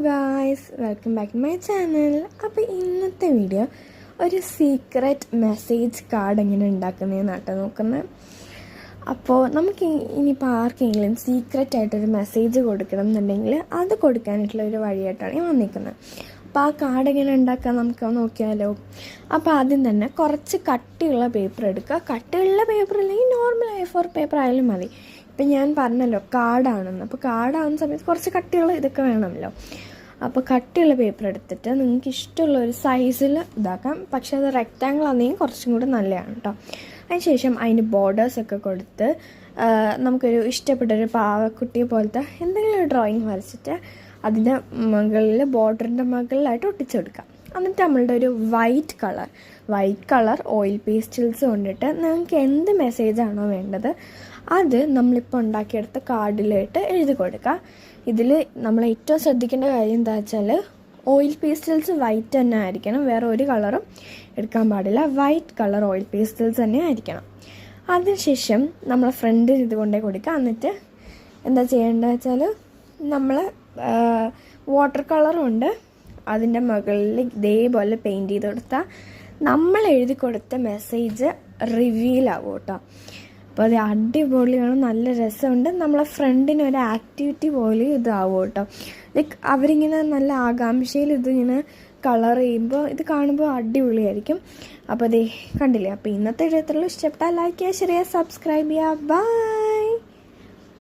Guys, welcome back to my channel. അപ്പോൾ ഇന്നത്തെ video ഒരു സീക്രട്ട് മെസ്സേജ് കാർഡ് എങ്ങനെ ഉണ്ടാക്കുന്നതെന്നാട്ടോ നോക്കുന്നത്. അപ്പോൾ നമുക്ക് ഇനിയിപ്പോൾ ആർക്കെങ്കിലും സീക്രട്ടായിട്ടൊരു മെസ്സേജ് കൊടുക്കണം എന്നുണ്ടെങ്കിൽ അത് കൊടുക്കാനായിട്ടുള്ള ഒരു വഴിയായിട്ടാണ് ഞാൻ വന്നിരിക്കുന്നത്. അപ്പോൾ ആ കാർഡ് എങ്ങനെ ഉണ്ടാക്കാൻ നമുക്ക് നോക്കിയാലോ. അപ്പോൾ ആദ്യം തന്നെ കുറച്ച് കട്ടിയുള്ള പേപ്പർ എടുക്കുക. കട്ടിയുള്ള പേപ്പർ അല്ലെങ്കിൽ നോർമൽ A4 പേപ്പർ ആയാലും മതി. ഇപ്പം ഞാൻ പറഞ്ഞല്ലോ കാർഡാണെന്ന്. അപ്പോൾ കാർഡാവുന്ന സമയത്ത് കുറച്ച് കട്ടിയുള്ള ഇതൊക്കെ വേണമല്ലോ. അപ്പോൾ കട്ടിയുള്ള പേപ്പർ എടുത്തിട്ട് നിങ്ങൾക്ക് ഇഷ്ടമുള്ള ഒരു സൈസിൽ ഇതാക്കാം. പക്ഷേ അത് റെക്റ്റാങ്കിൾ ആണെങ്കിൽ കുറച്ചും കൂടി നല്ലതാണ് കേട്ടോ. അതിനുശേഷം അതിന് ബോർഡേഴ്സൊക്കെ കൊടുത്ത് നമുക്കൊരു ഇഷ്ടപ്പെട്ടൊരു പാവക്കുട്ടിയെ പോലത്തെ എന്തെങ്കിലും ഒരു ഡ്രോയിങ് വരച്ചിട്ട് അതിൻ്റെ മുകളിൽ ബോർഡറിൻ്റെ മുകളിലായിട്ട് ഒട്ടിച്ചെടുക്കാം. എന്നിട്ട് നമ്മളുടെ ഒരു വൈറ്റ് കളർ ഓയിൽ പേസ്റ്റൽസ് കൊണ്ടിട്ട് നിങ്ങൾക്ക് എന്ത് മെസ്സേജാണോ വേണ്ടത് അത് നമ്മളിപ്പോൾ ഉണ്ടാക്കിയെടുത്ത കാർഡിലായിട്ട് എഴുതി കൊടുക്കുക. ഇതിൽ നമ്മൾ ഏറ്റവും ശ്രദ്ധിക്കേണ്ട കാര്യം എന്താ വെച്ചാൽ ഓയിൽ പേസ്റ്റൽസ് വൈറ്റ് തന്നെ ആയിരിക്കണം, വേറെ ഒരു കളറും എടുക്കാൻ പാടില്ല. വൈറ്റ് കളർ ഓയിൽ പേസ്റ്റൽസ് തന്നെ ആയിരിക്കണം. അതിനുശേഷം നമ്മൾ ഫ്രണ്ടിൽ ഇത് കൊണ്ടേ കൊടുക്കുക. എന്നിട്ട് എന്താ ചെയ്യേണ്ടത് വെച്ചാൽ നമ്മൾ വാട്ടർ കളറുണ്ട് അതിൻ്റെ മുകളിൽ ഇതേപോലെ പെയിൻറ്റ് ചെയ്ത് കൊടുത്താൽ നമ്മൾ എഴുതി കൊടുത്ത മെസ്സേജ് റിവീലാവും കേട്ടോ. അപ്പോൾ അത് അടിപൊളിയാണ്, നല്ല രസമുണ്ട്. നമ്മളെ ഫ്രണ്ടിന് ഒരു ആക്ടിവിറ്റി പോലെ ഇതാവും കേട്ടോ. ലൈക്ക് അവരിങ്ങനെ നല്ല ആകാംക്ഷയിൽ ഇതിങ്ങനെ കളർ ചെയ്യുമ്പോൾ ഇത് കാണുമ്പോൾ അടിപൊളിയായിരിക്കും. അപ്പോൾ അതേ കണ്ടില്ലേ. അപ്പോൾ ഇന്നത്തെ വീഡിയോ ഇഷ്ടപ്പെട്ടാൽ ലൈക്ക് ചെയ്യുക, ഷെയർ ചെയ്യുക, സബ്സ്ക്രൈബ് ചെയ്യുക. ബൈ.